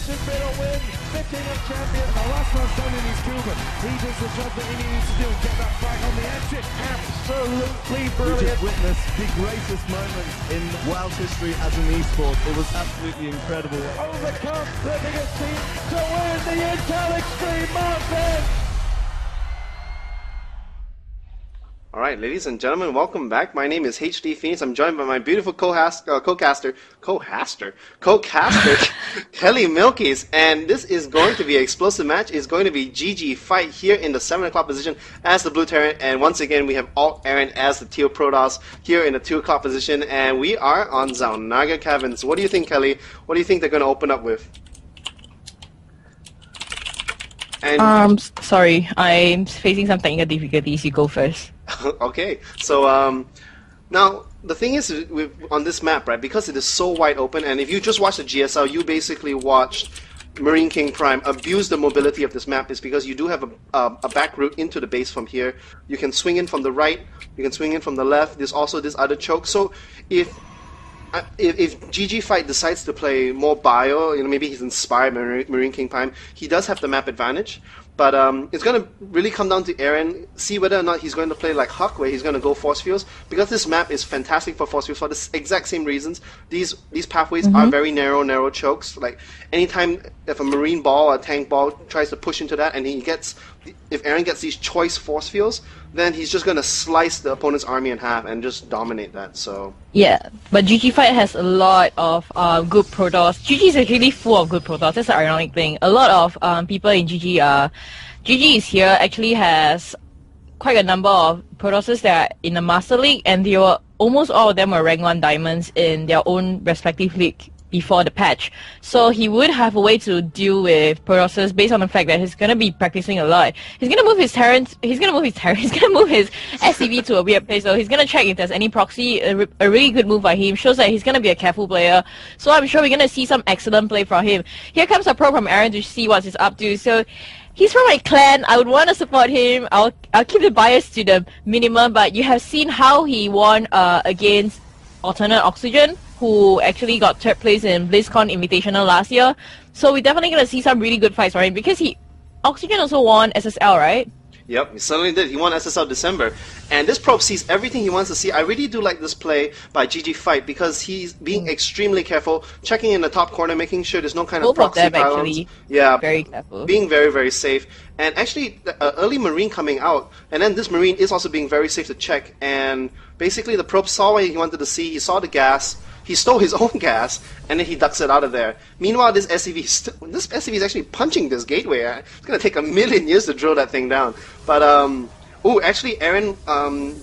Massive bit of win, the King of Champions. The last one's done in his Cuban. He does the job that he needs to do and get that fight on the exit. Absolutely brilliant. We just witnessed the greatest moment in world history as an esport. It was absolutely incredible. Overcome the biggest team to win the Intel Extreme Masters. Alright, ladies and gentlemen, welcome back. My name is HDPhoenix. I'm joined by my beautiful co-caster, KellyMilkies, and this is going to be an explosive match. It's going to be GGFight here in the 7 o'clock position as the blue Terran, and once again we have aLtAaron as the teal Protoss here in the 2 o'clock position, and we are on Xel'Naga Caverns. What do you think, Kelly? What do you think they're going to open up with? And sorry, I'm facing some technical difficulties. You go first. Okay, so now the thing is on this map, right, because it is so wide open, and if you just watch the GSL, you basically watched Marine King Prime abuse the mobility of this map, is because you do have a back route into the base from here. You can swing in from the right, you can swing in from the left. There's also this other choke. So if GGFight decides to play more bio, you know, maybe he's inspired by Marine King Prime, he does have the map advantage. But it's going to really come down to Aaron, see whether or not he's going to play like Huck, where he's going to go force fields, because this map is fantastic for force fields for the exact same reasons. These pathways are very narrow chokes. Like anytime if a marine ball or a tank ball tries to push into that, and if Aaron gets these choice force fields, then he's just going to slice the opponent's army in half and just dominate that. So yeah, but GGFight has a lot of good Protoss. GG is actually full of good Protoss. That's the ironic thing. A lot of people in GG is here actually has quite a number of Protosses that are in the Master League, and almost all of them were rank 1 diamonds in their own respective league before the patch. So he would have a way to deal with Protosses based on the fact that he's gonna be practicing a lot. He's gonna move his Terrans, he's gonna move his SCV to a weird place, so he's gonna check if there's any proxy. A really good move by him shows that he's gonna be a careful player. So I'm sure we're gonna see some excellent play from him. Here comes a pro from Aaron to see what he's up to. So he's from my clan. I would want to support him. I'll keep the bias to the minimum, but you have seen how he won against Alternate Oxygen, who actually got 3rd place in BlizzCon Invitational last year. So we're definitely going to see some really good fights for him, because Oxygen also won SSL, right? Yep, he certainly did. He won SSL December. And this probe sees everything he wants to see. I really do like this play by GGFight, because he's being extremely careful, checking in the top corner, making sure there's no kind of proxy pylons. Yeah, very careful. Being very, very safe. And actually, early Marine coming out, and then this Marine is also being very safe to check. And basically, the probe saw what he wanted to see. He saw the gas. He stole his own gas, and then he ducks it out of there. Meanwhile, this SCV is actually punching this gateway. It's going to take 1,000,000 years to drill that thing down. But, actually, Aaron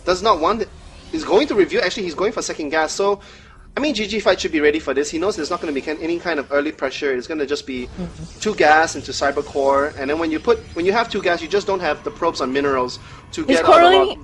does not want it. He's going to review. Actually, he's going for second gas. So, I mean, GGFight should be ready for this. He knows there's not going to be any kind of early pressure. It's going to just be 2 gas into Cyber Core. And then when you have 2 gas, you just don't have the probes on minerals to get out of.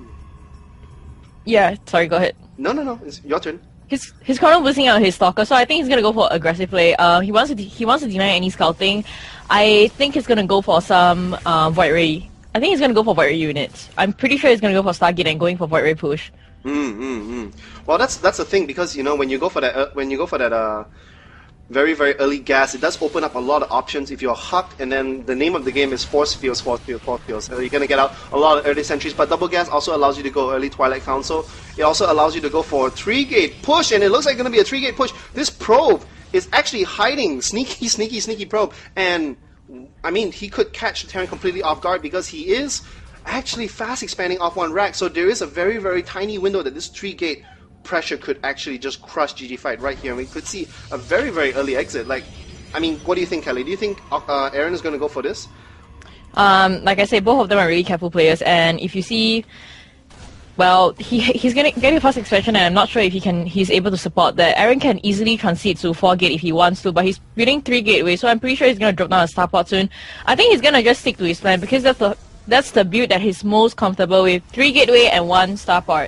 Yeah, sorry, go ahead. No, it's your turn. He's currently losing out his Stalker, so I think he's gonna go for aggressive play. He wants to deny any scouting. I think he's gonna go for some Void Ray. I think he's gonna go for Void Ray units. I'm pretty sure he's gonna go for Stargate and going for Void Ray push. Well, that's the thing, because you know when you go for that very, very early gas, it does open up a lot of options. If you're Huck, and then the name of the game is Force Fields. So you're going to get out a lot of early sentries, but double gas also allows you to go early Twilight Council. It also allows you to go for a 3-gate push, and it looks like going to be a 3-gate push. This probe is actually hiding. Sneaky probe. And, I mean, he could catch the Terran completely off guard, because he is actually fast expanding off 1 rack, so there is a very, very tiny window that this 3-gate pressure could actually just crush GGFight right here, and we could see a very, very early exit. Like, I mean, what do you think, Kelly? Do you think Aaron is going to go for this? Like I say, both of them are really careful players, and if you see, well, he's going to get a fast expansion, and I'm not sure if he's able to support that. Aaron can easily transit to 4-gate if he wants to, but he's building 3 gateway, so I'm pretty sure he's going to drop down a starport soon. I think he's going to just stick to his plan, because that's the build that he's most comfortable with. 3 gateway and 1 starport.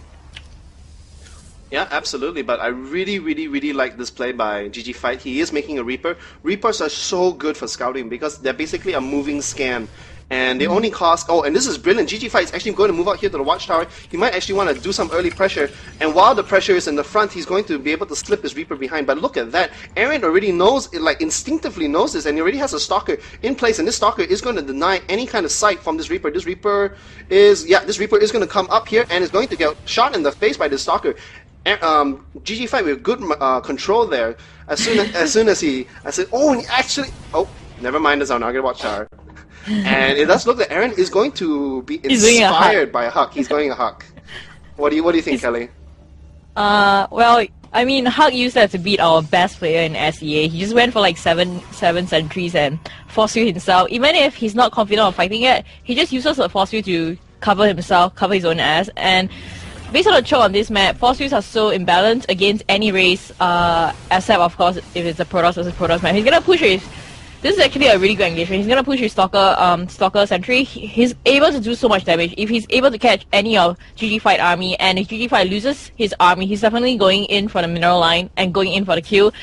Yeah, absolutely, but I really, really, really like this play by GGFight. He is making a Reaper. Reapers are so good for scouting, because they're basically a moving scan. And they only cost... Oh, and this is brilliant. GGFight is actually going to move out here to the watchtower. He might actually want to do some early pressure. And while the pressure is in the front, he's going to be able to slip his Reaper behind. But look at that. Aaron already knows, like instinctively knows this, and he already has a Stalker in place. And this Stalker is going to deny any kind of sight from this Reaper. This Reaper is going to come up here and is going to get shot in the face by this Stalker. GGFight with good control there. As soon as he... I said, oh, and actually... Oh, never mind the Xel'Naga watchtower. And it does look that Aaron is going to be inspired by a Huck. He's going a Huck. What do you think, Kelly? Well, I mean, Huck used that to beat our best player in SEA. He just went for like seven sentries and force field himself. Even if he's not confident of fighting it, he just uses the force field to cover himself, cover his own ass. And based on the choke on this map, force fields are so imbalanced against any race, except of course if it's a Protoss versus Protoss map. He's gonna push his... This is actually a really good engagement. He's gonna push his Stalker Sentry. He's able to do so much damage. If he's able to catch any of GGFight army, and if GGFight loses his army, he's definitely going in for the mineral line and going in for the kill.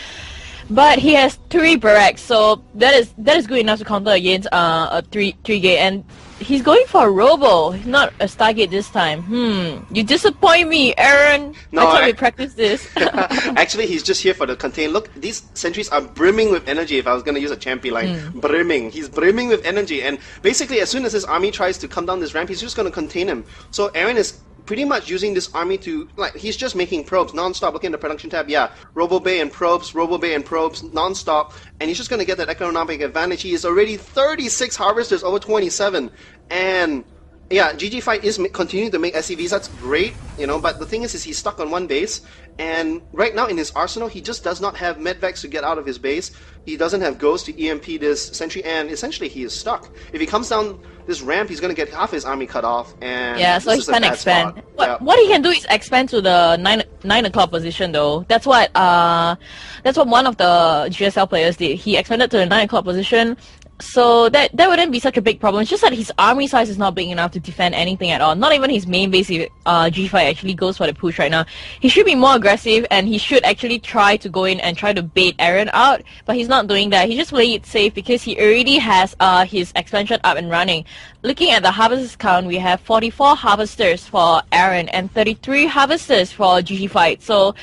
But he has 3 barracks, so that is good enough to counter against a 3 gate. And he's going for a Robo. He's not a Stargate this time. You disappoint me, Aaron. No, I thought we practiced this. Actually, he's just here for the contain. Look, these sentries are brimming with energy. If I was going to use a champion line, brimming. He's brimming with energy. And basically, as soon as his army tries to come down this ramp, he's just going to contain him. So Aaron is pretty much using this army to, like, he's just making probes non-stop. Looking at the production tab, yeah, Robo Bay and probes non-stop, and he's just going to get that economic advantage. He is already 36 harvesters over 27, and yeah, GGFight is continuing to make SCVs. That's great, you know, but the thing is he's stuck on one base, and right now in his arsenal, he just does not have medvacs to get out of his base. He doesn't have Ghost to EMP this sentry, and essentially he is stuck. If he comes down this ramp, he's going to get half his army cut off, and yeah, so he can expand. What he can do is expand to the 9 o'clock position, though. That's what one of the GSL players did. He expanded to the 9 o'clock position. So that wouldn't be such a big problem. It's just that his army size is not big enough to defend anything at all. Not even his main base if GGFight actually goes for the push right now. He should be more aggressive, and he should actually try to go in and try to bait Aaron out, but he's not doing that. He's just playing it safe because he already has his expansion up and running. Looking at the harvesters count, we have 44 harvesters for Aaron and 33 harvesters for GGFight. So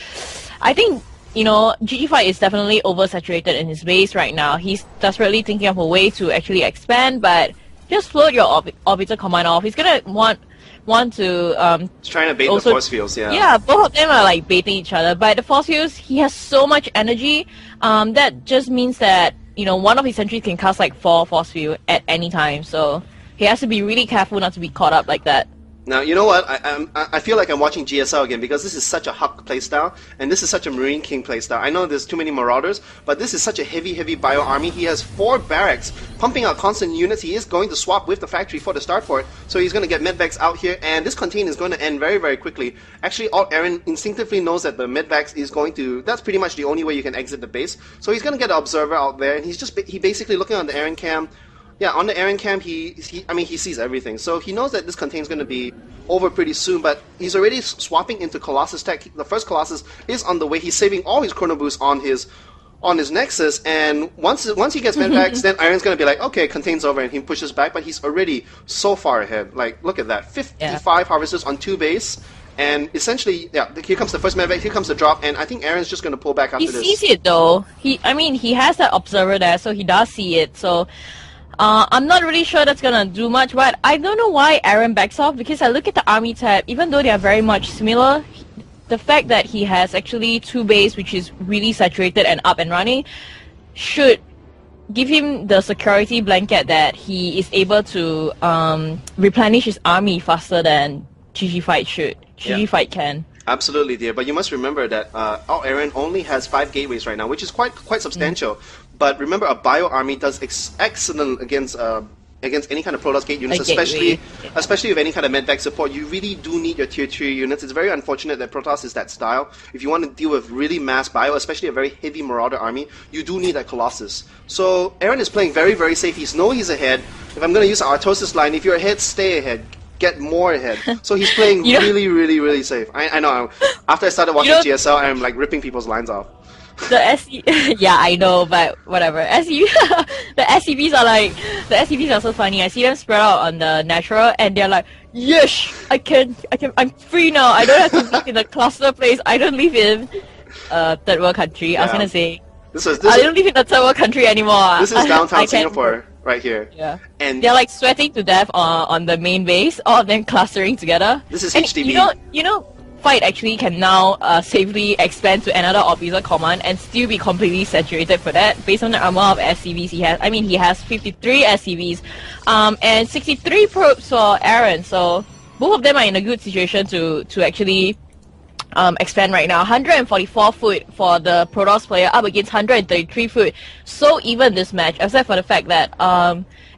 I think, you know, GGFight is definitely oversaturated in his base right now. He's desperately thinking of a way to actually expand, but just float your Orbiter Command off. He's gonna want to he's trying to bait the force fields, yeah. Yeah, both of them are like baiting each other. But the force fields, he has so much energy, that just means that, you know, one of his sentries can cast like 4 force field at any time. So he has to be really careful not to be caught up like that. Now, you know what? I feel like I'm watching GSL again because this is such a Huck playstyle, and this is such a Marine King playstyle. I know there's too many Marauders, but this is such a heavy bio army. He has 4 barracks, pumping out constant units. He is going to swap with the factory for the start port, so he's going to get medvacs out here, and this contain is going to end very, very quickly. Actually, aLtAaron instinctively knows that the medvacs is going to... That's pretty much the only way you can exit the base. So he's going to get an observer out there, and he basically looking on the Aaron cam. Yeah, on the Aaron camp, he sees everything. So he knows that this contain is going to be over pretty soon, but he's already swapping into Colossus tech. The first Colossus is on the way. He's saving all his chrono boosts on his Nexus, and once he gets medvacs, then Aaron's going to be like, okay, contain's over, and he pushes back, but he's already so far ahead. Like, look at that. 55 harvesters on 2 base. And essentially, yeah, here comes the first medvac, here comes the drop, and I think Aaron's just going to pull back after this. He sees it, though. He has that observer there, so he does see it, so... I'm not really sure that's gonna do much, but I don't know why Aaron backs off, because I look at the army tab, even though they are very much similar, the fact that he has actually 2 base which is really saturated and up and running should give him the security blanket that he is able to replenish his army faster than GGFight should. GGFight can. Absolutely, dear. But you must remember that aLtAaron only has 5 gateways right now, which is quite substantial. But remember, a bio army does excellent against any kind of Protoss gate units, especially with any kind of medvac support. You really do need your tier 3 units. It's very unfortunate that Protoss is that style. If you want to deal with really mass bio, especially a very heavy Marauder army, you do need that Colossus. So Aaron is playing very, very safe. He knows he's ahead. If I'm going to use our aLtAaron's line, if you're ahead, stay ahead. Get more ahead. So he's playing really, really, really safe. I know. After I started watching GSL, I'm like ripping people's lines off. The yeah, I know, but whatever. The SCVs are like, the SCVs are so funny. I see them spread out on the natural, and they're like, yes, I'm free now. I don't have to live in a cluster place. I don't live in third world country. I was gonna say, I don't live in a third world country anymore. This is downtown Singapore, right here. Yeah. And they're like sweating to death on the main base, all of them clustering together. This is and HDB. You know, Fight actually can now safely expand to another officer command and still be completely saturated for that based on the amount of SCVs he has. I mean, he has 53 SCVs and 63 probes for Aaron, so both of them are in a good situation to actually expand right now. 144 foot for the Protoss player up against 133 foot. So even this match, except for the fact that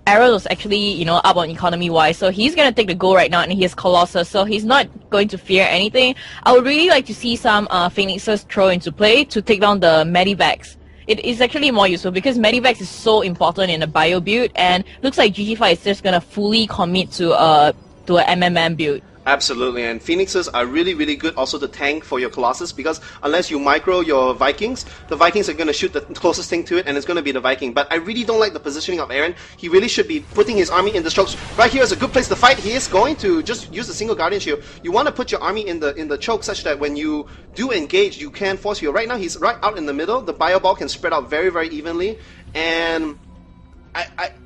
Aaron was actually, you know, up on economy-wise, so he's gonna take the goal right now, and he has Colossus, so he's not going to fear anything. I would really like to see some Phoenixes throw into play to take down the Medivacs. It is actually more useful because Medivacs is so important in a bio build, and looks like GGFight is just gonna fully commit to a MMM build. Absolutely, and Phoenixes are really, really good also to tank for your Colossus, because unless you micro your Vikings, the Vikings are going to shoot the closest thing to it, and it's going to be the Viking. But I really don't like the positioning of Aaron. He really should be putting his army in the chokes. Right here is a good place to fight. He is going to just use a single Guardian Shield. You want to put your army in the choke such that when you do engage, you can force field. Right now, he's right out in the middle. The Bio Ball can spread out very, very evenly, and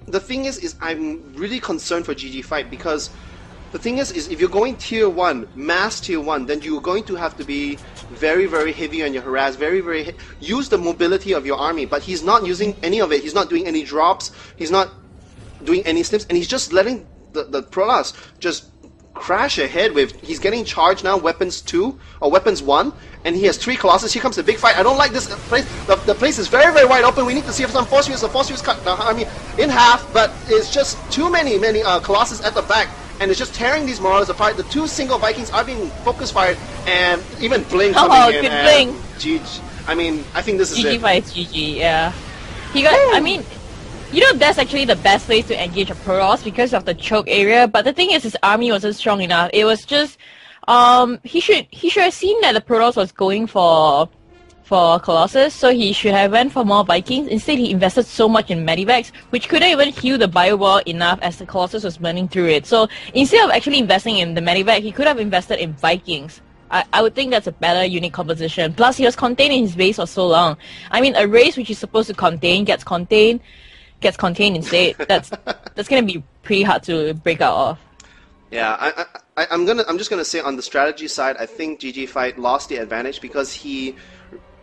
the thing is I'm really concerned for GGFight, because the thing is if you're going tier 1, mass tier 1, then you're going to have to be very, very heavy on your harass, use the mobility of your army, but he's not using any of it. He's not doing any drops, he's not doing any snips, and he's just letting the Protoss just crash ahead with, he's getting charged now, weapons 2, or weapons 1, and he has 3 Colossus. Here comes the big fight. I don't like this place. The place is very, very wide open. We need to see if some force use. The force use cut the army in half, but it's just too many Colossus at the back, and it's just tearing these Marauders apart. The 2 single Vikings are being focus fired, and even Bling coming in. Good Bling. GG. I mean, I think this is GG it. Fights GG, yeah. He got, I mean, you know, that's actually the best place to engage a Protoss because of the choke area, but the thing is his army wasn't strong enough. It was just, he should have seen that the Protoss was going for Colossus, so he should have went for more Vikings. Instead, he invested so much in Medivacs, which couldn't even heal the Bio Ball enough as the Colossus was burning through it. So instead of actually investing in the Medivac, he could have invested in Vikings. I would think that's a better unit composition. Plus, he was contained in his base for so long. I mean, a race which is supposed to contain gets contained instead. That's gonna be pretty hard to break out of. Yeah, I'm just gonna say on the strategy side, I think GGFight lost the advantage because he,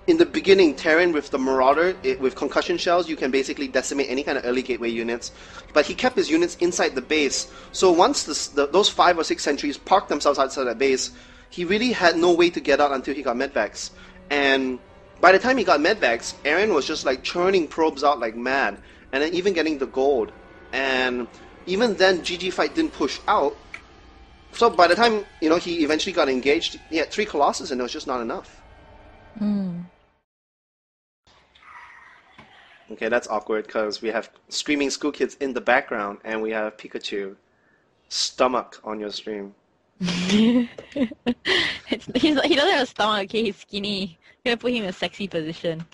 in the beginning, Terran with the Marauder, with concussion shells, you can basically decimate any kind of early gateway units. But he kept his units inside the base. So once those 5 or 6 sentries parked themselves outside the base, he really had no way to get out until he got medvacs. And by the time he got medvacs, Aaron was just like churning probes out like mad, and then even getting the gold. And even then, GGFight didn't push out. So by the time, you know, he eventually got engaged, he had 3 Colossus, and it was just not enough. Okay, that's awkward because we have screaming school kids in the background, and we have Pikachu stomach on your stream. He doesn't have a stomach, okay? He's skinny. You're gonna put him in a sexy position.